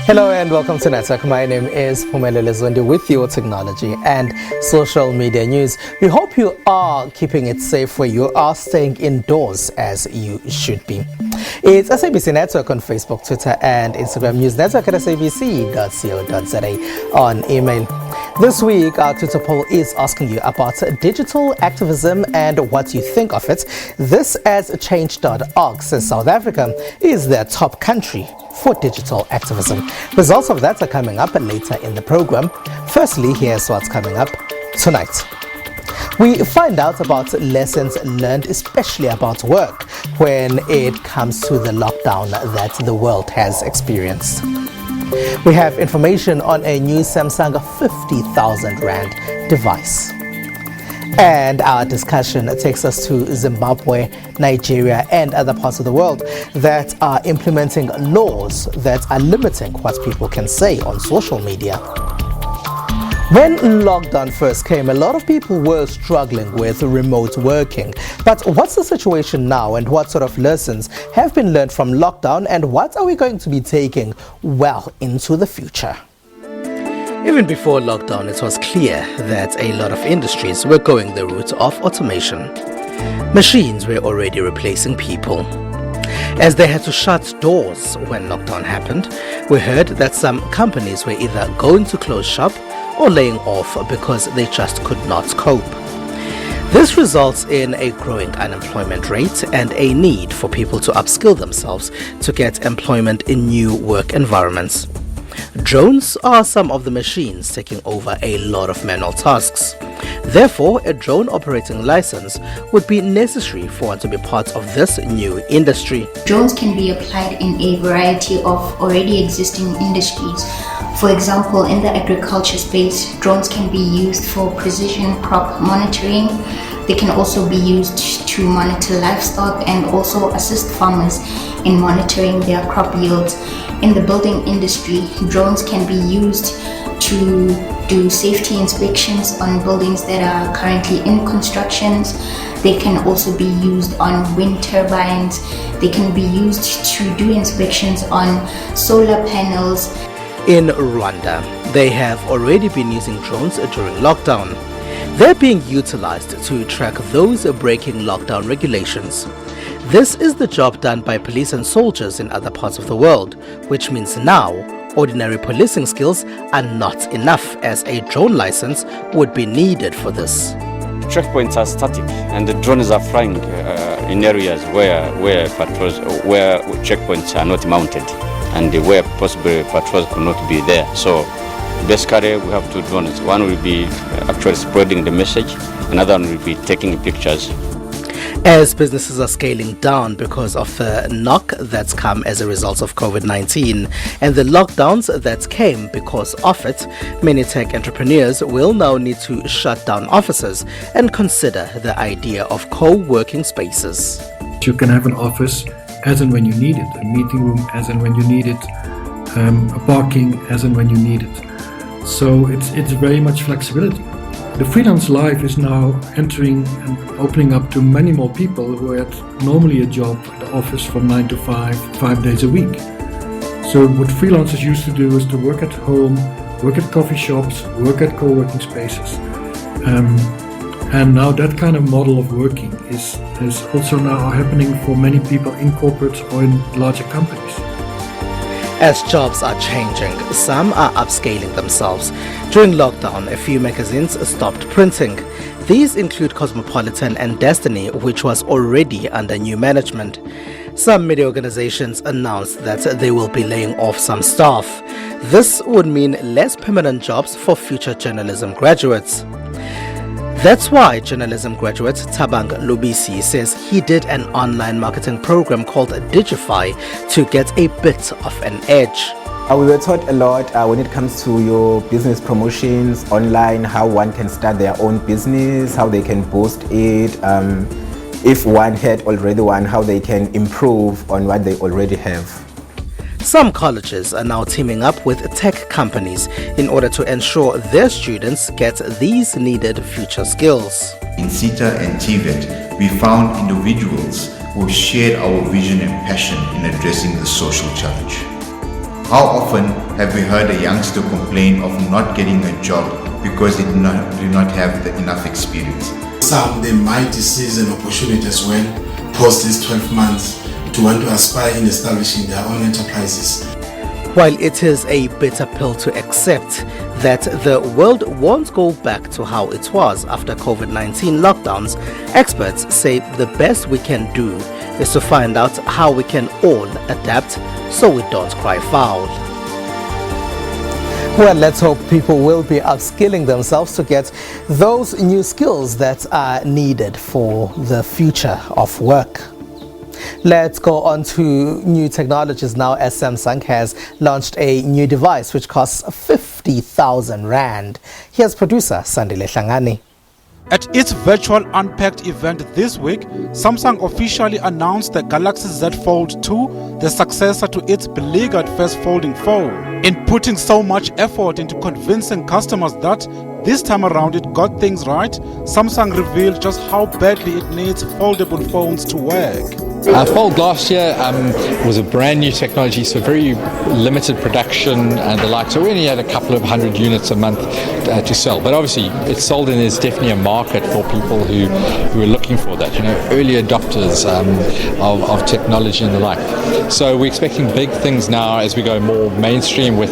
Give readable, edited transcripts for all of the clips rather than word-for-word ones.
Hello and welcome to Network. My name is Pumelo Lezondi with your technology and social media news. We hope you are keeping it safe where you are, staying indoors as you should be. It's SABC Network on Facebook, Twitter and Instagram. News Network at sabc.co.za on email. This week, our Twitter poll is asking you about digital activism and what you think of it. This as Change.org says South Africa is the top country for digital activism. Results of that are coming up later in the program. Firstly, here's what's coming up tonight. We find out about lessons learned, especially about work, when it comes to the lockdown that the world has experienced. We have information on a new Samsung 50,000 Rand device. And our discussion takes us to Zimbabwe, Nigeria, and other parts of the world that are implementing laws that are limiting what people can say on social media. When lockdown first came, a lot of people were struggling with remote working. But what's the situation now, and what sort of lessons have been learned from lockdown, and what are we going to be taking well into the future? Even before lockdown, it was clear that a lot of industries were going the route of automation. Machines were already replacing people. As they had to shut doors when lockdown happened, we heard that some companies were either going to close shop or laying off because they just could not cope. This results in a growing unemployment rate and a need for people to upskill themselves to get employment in new work environments. Drones are some of the machines taking over a lot of manual tasks. Therefore, a drone operating license would be necessary for one to be part of this new industry. Drones can be applied in a variety of already existing industries. For example, in the agriculture space, drones can be used for precision crop monitoring. They can also be used to monitor livestock and also assist farmers in monitoring their crop yields. In the building industry, drones can be used to do safety inspections on buildings that are currently in constructions. They can also be used on wind turbines. They can be used to do inspections on solar panels. In Rwanda, they have already been using drones during lockdown. They're being utilized to track those breaking lockdown regulations. This is the job done by police and soldiers in other parts of the world, which means now ordinary policing skills are not enough, as a drone license would be needed for this. Checkpoints are static and the drones are flying in areas where checkpoints are not mounted and where possible patrols could not be there. So basically we have two drones. One will be actually spreading the message, another one will be taking pictures. As businesses are scaling down because of the knock that's come as a result of COVID-19 and the lockdowns that came because of it, many tech entrepreneurs will now need to shut down offices and consider the idea of co-working spaces. You can have an office as and when you need it, a meeting room as and when you need it, a parking as and when you need it. So it's very much flexibility. The freelance life is now entering and opening up to many more people who had normally a job at the office from 9 to 5 days a week. So what freelancers used to do is to work at home, work at coffee shops, work at co-working spaces. And now that kind of model of working is also now happening for many people in corporates or in larger companies. As jobs are changing, some are upscaling themselves. During lockdown, a few magazines stopped printing. These include Cosmopolitan and Destiny, which was already under new management. Some media organizations announced that they will be laying off some staff. This would mean less permanent jobs for future journalism graduates. That's why journalism graduate Tabang Lubisi says he did an online marketing program called Digify to get a bit of an edge. We were taught a lot when it comes to your business promotions online, how one can start their own business, how they can boost it, if one had already one, how they can improve on what they already have. Some colleges are now teaming up with tech companies in order to ensure their students get these needed future skills. In CETA and TVET, we found individuals who shared our vision and passion in addressing the social challenge. How often have we heard a youngster complain of not getting a job because they do not have enough experience? Some, they might seize an opportunity as well, post these 12 months, to want to aspire in establishing their own enterprises. While it is a bitter pill to accept that the world won't go back to how it was after COVID-19 lockdowns, experts say the best we can do is to find out how we can all adapt so we don't cry foul. Well, let's hope people will be upskilling themselves to get those new skills that are needed for the future of work. Let's go on to new technologies now, as Samsung has launched a new device which costs 50,000 Rand. Here's producer Sandile Hlangani. At its virtual Unpacked event this week, Samsung officially announced the Galaxy Z Fold 2, the successor to its beleaguered first folding phone. In putting so much effort into convincing customers that this time around it got things right, Samsung revealed just how badly it needs foldable phones to work. Fold last year was a brand new technology, so very limited production and the like. So we only had a couple of hundred units a month to sell. But obviously, it's sold and there's definitely a market for people who are looking for that. You know, early adopters of technology and the like. So we're expecting big things now as we go more mainstream with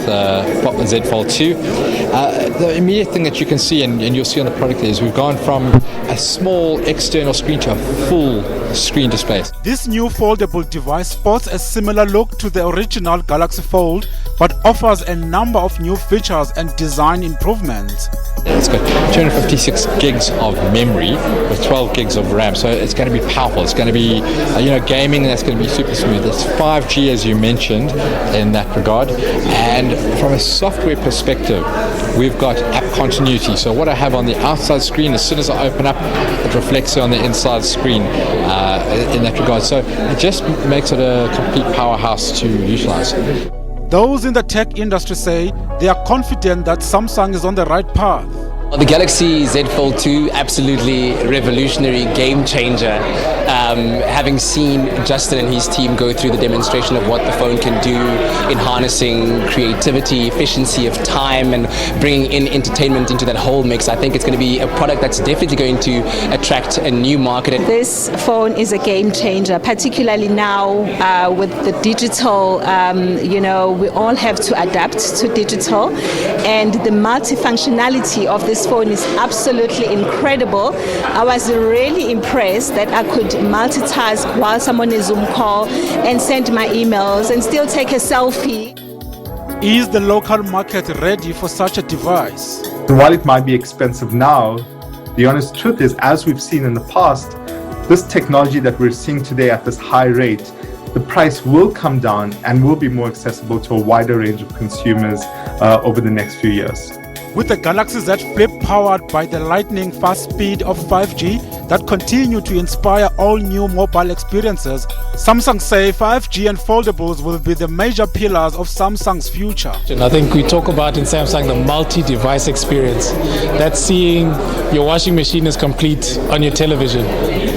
Z Fold 2. The immediate thing that you can see, and you'll see on the product, is we've gone from a small external screen to a full screen display. This new foldable device sports a similar look to the original Galaxy Fold, but offers a number of new features and design improvements. It's got 256 gigs of memory with 12 gigs of RAM, so it's going to be powerful. It's going to be, gaming, that's going to be super smooth. It's 5G, as you mentioned, in that regard. And from a software perspective, we've got app continuity. So what I have on the outside screen, as soon as I open up, it reflects on the inside screen in that regard. So it just makes it a complete powerhouse to utilize. Those in the tech industry say they are confident that Samsung is on the right path. The Galaxy Z Fold 2, absolutely revolutionary, game changer. Having seen Justin and his team go through the demonstration of what the phone can do in harnessing creativity, efficiency of time, and bringing in entertainment into that whole mix, I think it's going to be a product that's definitely going to attract a new market. This phone is a game changer, particularly now with the digital. We all have to adapt to digital, and the multifunctionality of this phone is absolutely incredible. I was really impressed that I could multitask while I'm on a Zoom call and send my emails and still take a selfie. Is the local market ready for such a device? While it might be expensive now, the honest truth is, as we've seen in the past, this technology that we're seeing today at this high rate, the price will come down and will be more accessible to a wider range of consumers over the next few years. With the Galaxy Z Flip powered by the lightning fast speed of 5G that continue to inspire all new mobile experiences, Samsung say 5G and foldables will be the major pillars of Samsung's future. I think we talk about in Samsung the multi-device experience. That's seeing your washing machine is complete on your television,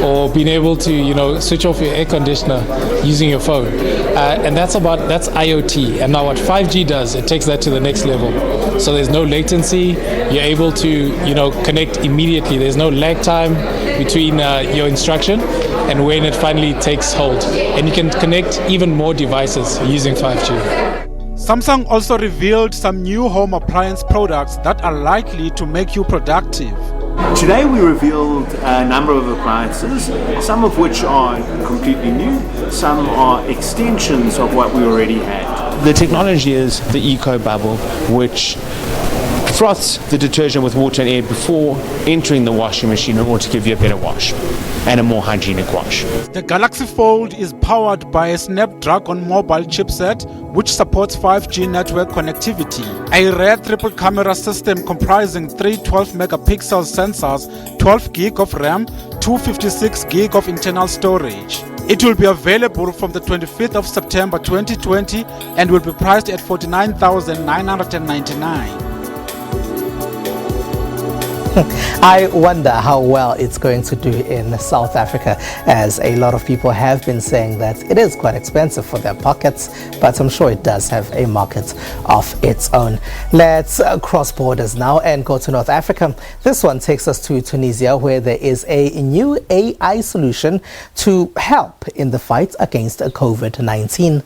or being able to switch off your air conditioner using your phone, and that's IoT. And now what 5G does, it takes that to the next level. So there's no latency. You're able to connect immediately. There's no lag time between your instruction and when it finally takes hold, and you can connect even more devices using 5G. Samsung also revealed some new home appliance products that are likely to make you productive. Today we revealed a number of appliances, some of which are completely new, some are extensions of what we already had. The technology is the Eco Bubble, which froths the detergent with water and air before entering the washing machine in order to give you a better wash and a more hygienic wash. The Galaxy Fold is powered by a Snapdragon mobile chipset which supports 5G network connectivity, a rare triple camera system comprising 3 12-megapixel sensors, 12 gig of RAM, 256 gig of internal storage. It will be available from the 25th of September 2020 and will be priced at 49,999. I wonder how well it's going to do in South Africa, as a lot of people have been saying that it is quite expensive for their pockets, but I'm sure it does have a market of its own. Let's cross borders now and go to North Africa. This one takes us to Tunisia, where there is a new AI solution to help in the fight against COVID-19.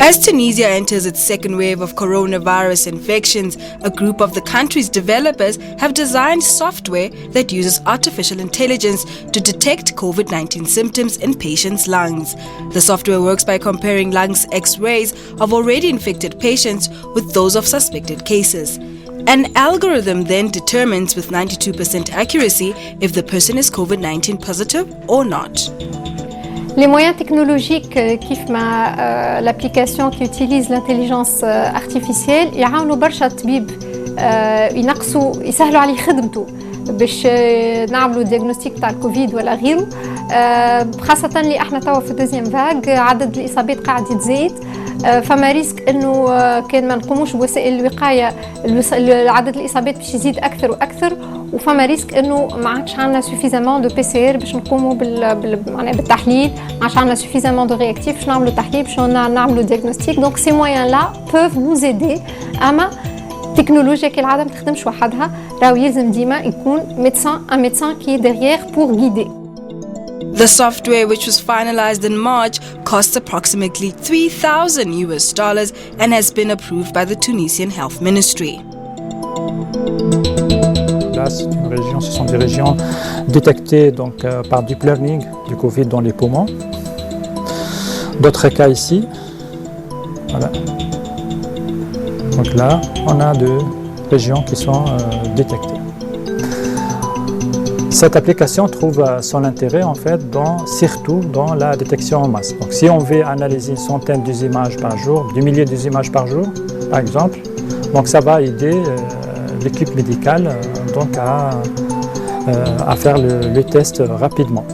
As Tunisia enters its second wave of coronavirus infections, a group of the country's developers have designed software that uses artificial intelligence to detect COVID-19 symptoms in patients' lungs. The software works by comparing lungs X-rays of already infected patients with those of suspected cases. An algorithm then determines with 92% accuracy if the person is COVID-19 positive or not. Les moyens technologiques كيف ما l'application qui utilise l'intelligence artificielle يعاونوا برشا الطبيب ينقصوا يسهلوا عليه خدمته باش نعملوا دياغنوستيك تاع الكوفيد ولا غيره خاصة اللي احنا توا في الدوزيام فاغ عدد الإصابات قاعد يتزايد فما ريسك انه كان ما نقوموش بوسائل الوقايه عدد الاصابات باش يزيد اكثر واكثر وفما ريسك انه ما عادش عندنا سوفيزامون دو بي سي ار باش نقوموا معناها بالتحليل ما عادش عندنا سوفيزامون دو رياكتيف باش نعملوا تحليل باش نعملوا دياغنوستيك دونك سي مويان لا بوف نوز ايدي اما التكنولوجيا كالعاده ما تخدمش وحدها راهو يلزم ديما يكون ميدسان كي ديغيير بور غيدي. The software, which was finalized in March, costs approximately $3,000 and has been approved by the Tunisian Health Ministry. Là, ce sont des régions détectées donc, par deep learning du Covid dans les poumons. D'autres cas ici. Voilà. Donc là, on a deux régions qui sont détectées. Cette application trouve son intérêt en fait surtout dans la détection en masse. Donc si on veut analyser une centaine d'images par jour, 2 milliers d'images par jour par exemple, donc ça va aider l'équipe médicale donc à faire le test rapidement.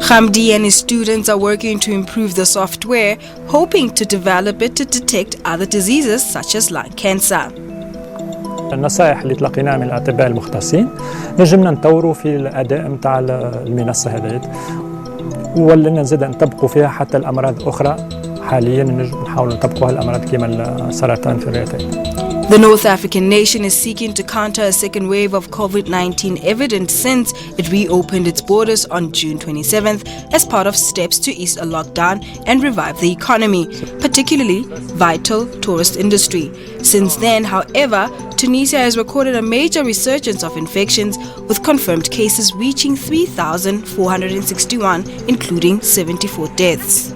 Hamdi and his students are working to improve the software, hoping to develop it to detect other diseases such as lung cancer. النصائح اللي تلقيناها من الأطباء المختصين نجمنا نطوروا في الأداء متاع المنصة هذه ولنا نزيد نطبقوا فيها حتى الأمراض أخرى حاليا نحاول نطبقوها الأمراض كما السرطان في الرئتين. The North African nation is seeking to counter a second wave of COVID-19 evident since it reopened its borders on June 27th as part of steps to ease a lockdown and revive the economy, particularly vital tourist industry. Since then, however, Tunisia has recorded a major resurgence of infections with confirmed cases reaching 3,461, including 74 deaths.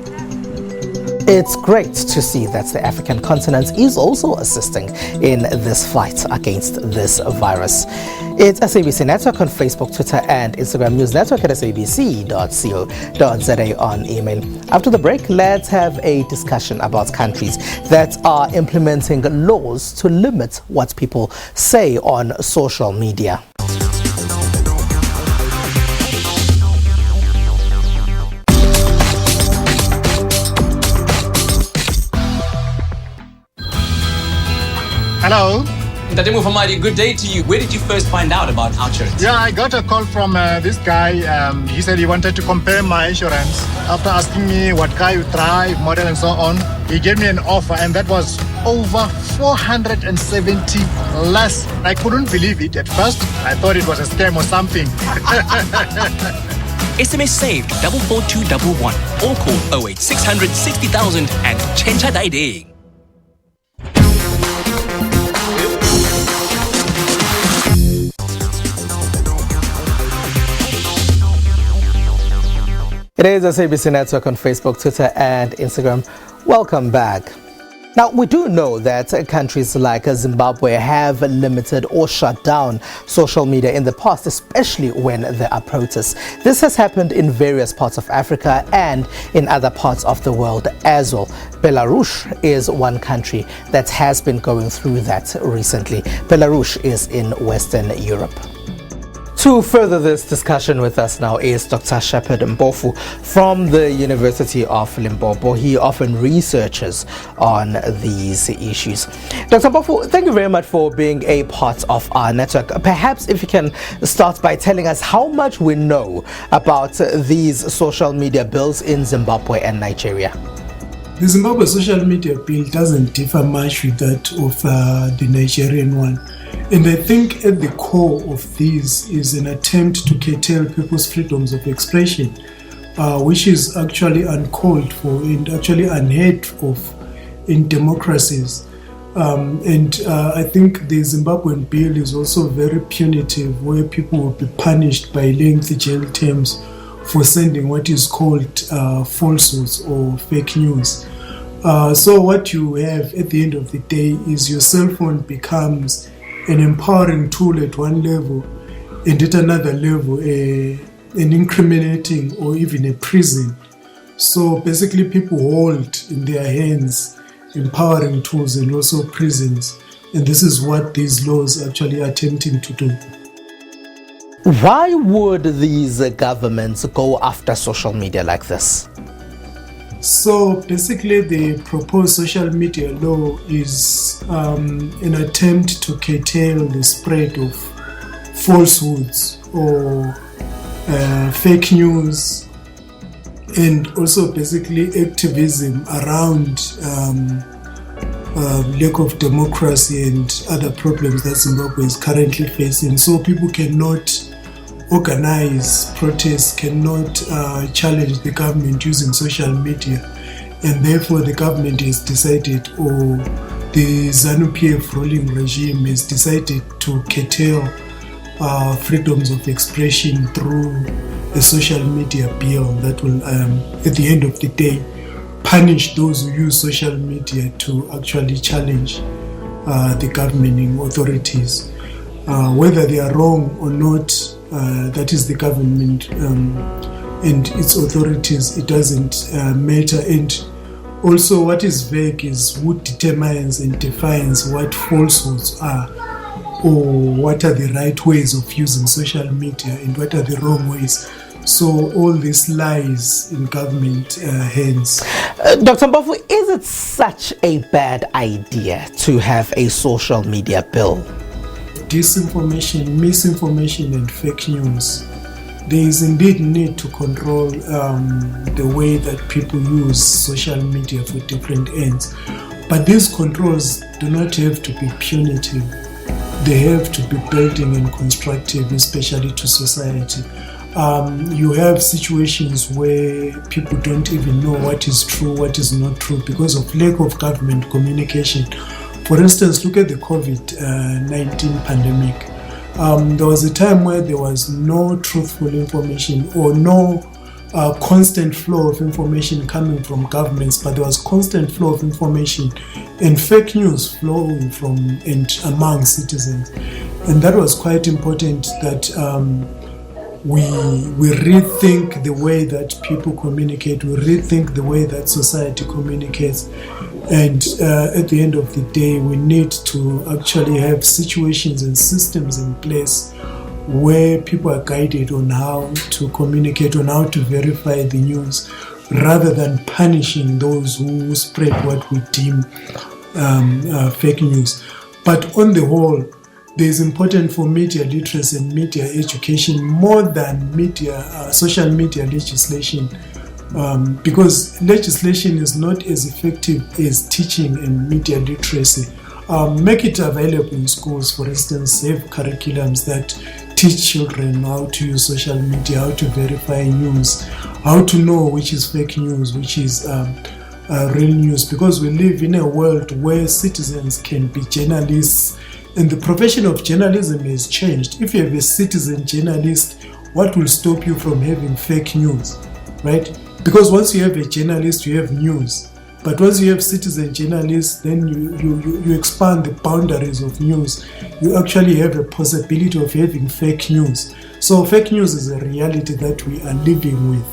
It's great to see that the African continent is also assisting in this fight against this virus. It's SABC Network on Facebook, Twitter and Instagram, News Network at sabc.co.za on email. After the break, let's have a discussion about countries that are implementing laws to limit what people say on social media. Hello. Tademu Famadi, good day to you. Where did you first find out about our insurance? Yeah, I got a call from this guy. He said he wanted to compare my insurance. After asking me what car you drive, model and so on, he gave me an offer and that was over 470 less. I couldn't believe it at first. I thought it was a scam or something. SMS saved 44211 or call 08 600 60,000 and Chencha Daiding. It is SABC Network on Facebook, Twitter and Instagram. Welcome back. Now, we do know that countries like Zimbabwe have limited or shut down social media in the past, especially when there are protests. This has happened in various parts of Africa and in other parts of the world as well. Belarus is one country that has been going through that recently. Belarus is in Western Europe. To further this discussion with us now is Dr. Shepherd Mpofu from the University of Limpopo. He often researches on these issues. Dr. Mpofu, thank you very much for being a part of our network. Perhaps if you can start by telling us how much we know about these social media bills in Zimbabwe and Nigeria. The Zimbabwe social media bill doesn't differ much with that of the Nigerian one. And I think at the core of this is an attempt to curtail people's freedoms of expression, which is actually uncalled for and actually unheard of in democracies. I think the Zimbabwean bill is also very punitive, where people will be punished by lengthy jail terms for sending what is called falsehoods or fake news. So what you have at the end of the day is your cell phone becomes an empowering tool at one level, and at another level an incriminating or even a prison. So basically people hold in their hands empowering tools and also prisons, and this is what these laws are actually attempting to do. Why would these governments go after social media like this? So basically the proposed social media law is an attempt to curtail the spread of falsehoods or fake news, and also basically activism around lack of democracy and other problems that Zimbabwe is currently facing. So people cannot organize protests, cannot challenge the government using social media, and therefore the government has decided, or the ZANU-PF ruling regime has decided to curtail freedoms of expression through a social media bill that will, at the end of the day, punish those who use social media to actually challenge the governing authorities. Whether they are wrong or not, that is the government and its authorities, it doesn't matter. And also what is vague is who determines and defines what falsehoods are, or what are the right ways of using social media and what are the wrong ways. So all this lies in government hands. Dr. Mpofu, is it such a bad idea to have a social media bill? Disinformation, misinformation and fake news. There is indeed need to control the way that people use social media for different ends. But these controls do not have to be punitive. They have to be building and constructive, especially to society. You have situations where people don't even know what is true, what is not true, because of lack of government communication. For instance, look at the COVID-19 pandemic. There was a time where there was no truthful information or no constant flow of information coming from governments, but there was constant flow of information and fake news flowing from and among citizens. And that was quite important, that we rethink the way that people communicate, we rethink the way that society communicates. And at the end of the day, we need to actually have situations and systems in place where people are guided on how to communicate, on how to verify the news, rather than punishing those who spread what we deem fake news. But on the whole, it is important for media literacy and media education more than social media legislation. Because legislation is not as effective as teaching and media literacy. Make it available in schools, for instance, have curriculums that teach children how to use social media, how to verify news, how to know which is fake news, which is real news, because we live in a world where citizens can be journalists, and the profession of journalism has changed. If you have a citizen journalist, what will stop you from having fake news, right? Because once you have a journalist, you have news. But once you have citizen journalists, then you expand the boundaries of news. You actually have a possibility of having fake news. So fake news is a reality that we are living with.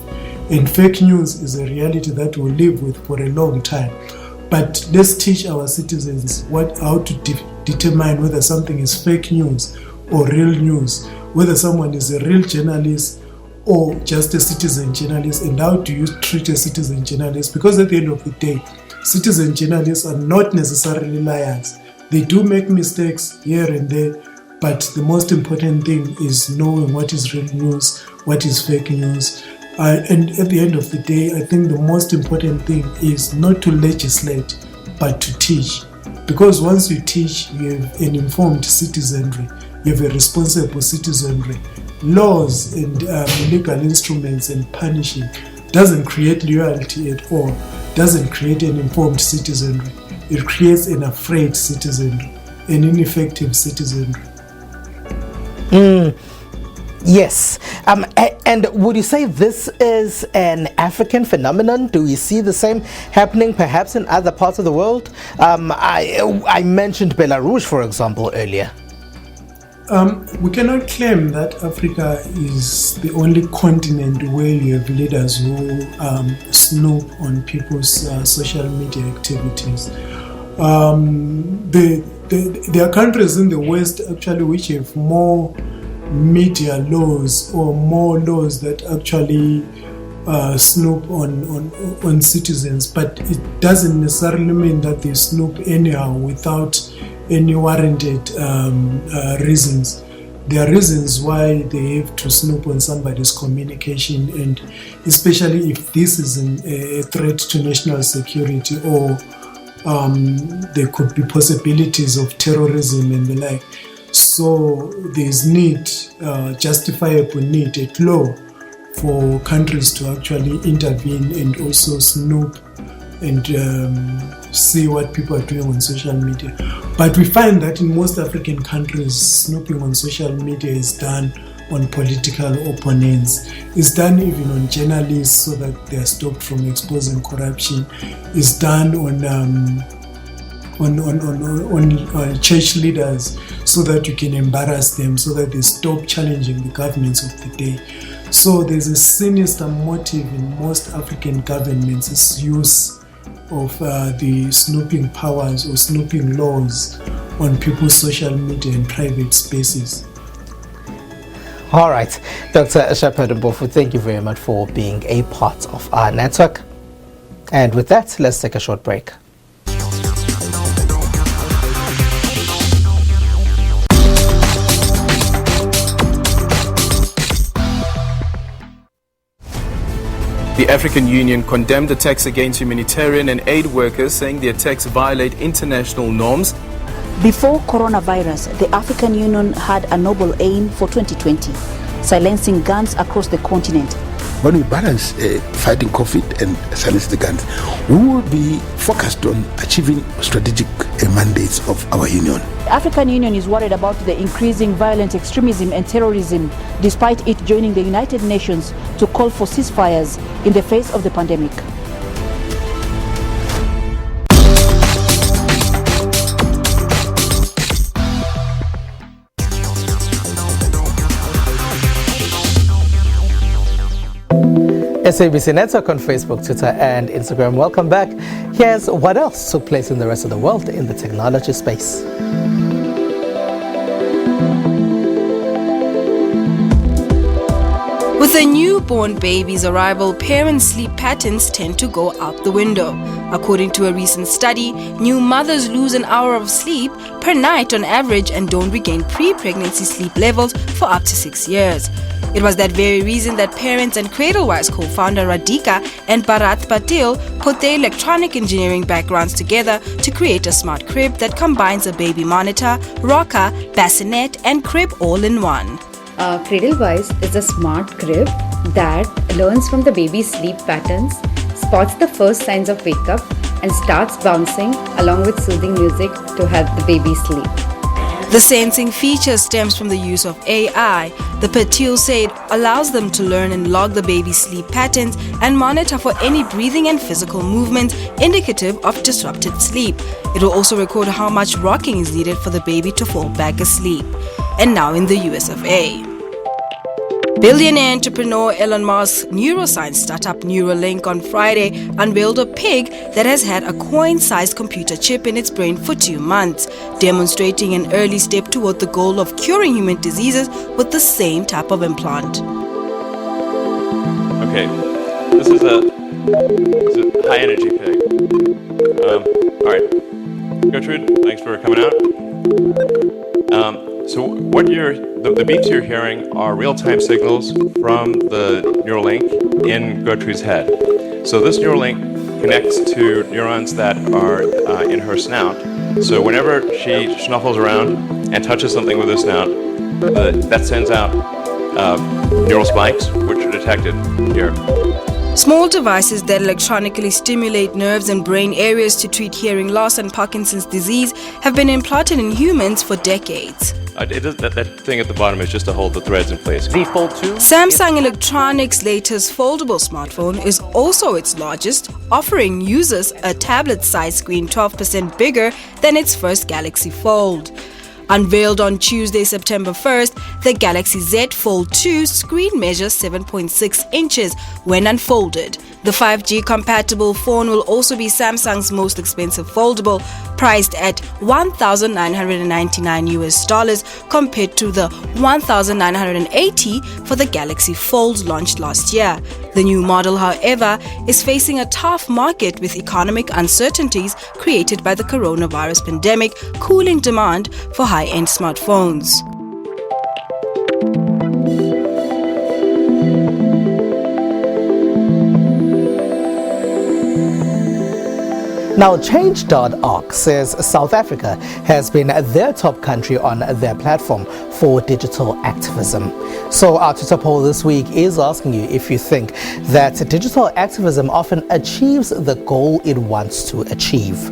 And fake news is a reality that we'll live with for a long time. But let's teach our citizens how to determine whether something is fake news or real news. whether someone is a real journalist or just a citizen journalist, and how do you treat a citizen journalist? Because at the end of the day, citizen journalists are not necessarily liars. They do make mistakes here and there, but the most important thing is knowing what is real news, what is fake news. And at the end of the day, I think the most important thing is not to legislate, but to teach. Because once you teach, you have an informed citizenry, you have a responsible citizenry. Laws and legal instruments and punishing doesn't create loyalty at all, doesn't create an informed citizenry. It creates an afraid citizenry, an ineffective citizenry. Yes. And would you say this is an African phenomenon? Do we see the same happening perhaps in other parts of the world? I mentioned Belarus, for example, earlier. We cannot claim that Africa is the only continent where you have leaders who snoop on people's social media activities. There are countries in the West actually which have more media laws or more laws that actually snoop on citizens, but it doesn't necessarily mean that they snoop anyhow without any warranted reasons. There are reasons why they have to snoop on somebody's communication, and especially if this is a threat to national security, or there could be possibilities of terrorism and the like. So there's justifiable need at law for countries to actually intervene and also snoop and see what people are doing on social media. But we find that in most African countries, snooping on social media is done on political opponents. It's done even on journalists so that they are stopped from exposing corruption. It's done on church leaders so that you can embarrass them, so that they stop challenging the governments of the day. So there's a sinister motive in most African governments, it's use of the snooping powers or snooping laws on people's social media and private spaces. All right, Dr. Shepherd Mbofu, thank you very much for being a part of our network. And with that, let's take a short break. The African Union condemned attacks against humanitarian and aid workers, saying the attacks violate international norms. Before coronavirus, the African Union had a noble aim for 2020, silencing guns across the continent. When we balance fighting COVID and silence the guns, we will be focused on achieving strategic mandates of our union. The African Union is worried about the increasing violent extremism and terrorism, despite it joining the United Nations to call for ceasefires in the face of the pandemic. SABC Network on Facebook, Twitter and Instagram. Welcome back. Here's what else took place in the rest of the world in the technology space. With a newborn baby's arrival, parents' sleep patterns tend to go out the window. According to a recent study, new mothers lose an hour of sleep per night on average and don't regain pre-pregnancy sleep levels for up to 6 years. It was that very reason that Parents and Cradlewise co-founder Radhika and Bharat Patil put their electronic engineering backgrounds together to create a smart crib that combines a baby monitor, rocker, bassinet and crib all in one. Cradlewise is a smart crib that learns from the baby's sleep patterns, spots the first signs of wake up and starts bouncing along with soothing music to help the baby sleep. The sensing feature stems from the use of AI. The Patil said allows them to learn and log the baby's sleep patterns and monitor for any breathing and physical movements indicative of disrupted sleep. It will also record how much rocking is needed for the baby to fall back asleep. And now in the US of A. Billionaire entrepreneur Elon Musk's neuroscience startup Neuralink on Friday unveiled a pig that has had a coin-sized computer chip in its brain for 2 months, demonstrating an early step toward the goal of curing human diseases with the same type of implant. Okay, this is a high-energy pig. All right, Gertrude, thanks for coming out. So what the beeps you're hearing are real-time signals from the Neuralink in Gertrude's head. So this Neuralink connects to neurons that are in her snout. So whenever she snuffles around and touches something with her snout, that sends out neural spikes, which are detected here. Small devices that electronically stimulate nerves and brain areas to treat hearing loss and Parkinson's disease have been implanted in humans for decades. That thing at the bottom is just to hold the threads in place. The Fold 2? Samsung Electronics' latest foldable smartphone is also its largest, offering users a tablet-sized screen 12% bigger than its first Galaxy Fold. Unveiled on Tuesday, September 1st, the Galaxy Z Fold 2 screen measures 7.6 inches when unfolded. The 5G-compatible phone will also be Samsung's most expensive foldable, priced at $1,999 compared to the $1,980 for the Galaxy Fold launched last year. The new model, however, is facing a tough market with economic uncertainties created by the coronavirus pandemic, cooling demand for high-end smartphones. Now, Change.org says South Africa has been their top country on their platform for digital activism. So our Twitter poll this week is asking you if you think that digital activism often achieves the goal it wants to achieve.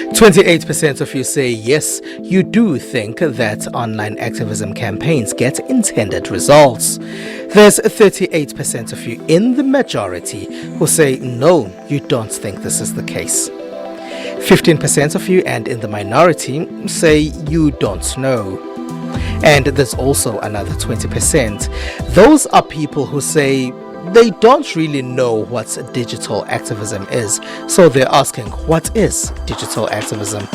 28% of you say yes, you do think that online activism campaigns get intended results. There's 38% of you in the majority who say no, you don't think this is the case. 15% of you and in the minority say you don't know. And there's also another 20%. Those are people who say they don't really know what digital activism is, so they're asking, what is digital activism?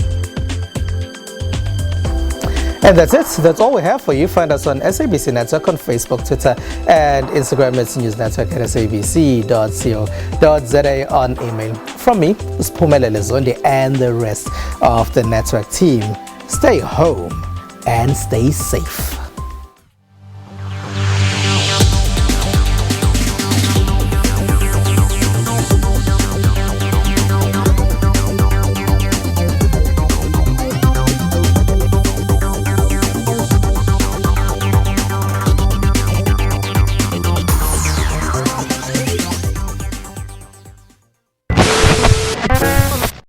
And that's it. That's all we have for you. Find us on SABC Network on Facebook, Twitter, and Instagram. It's News Network at sabc.co.za on email. From me, it's Phumelele Zondi and the rest of the network team. Stay home and stay safe.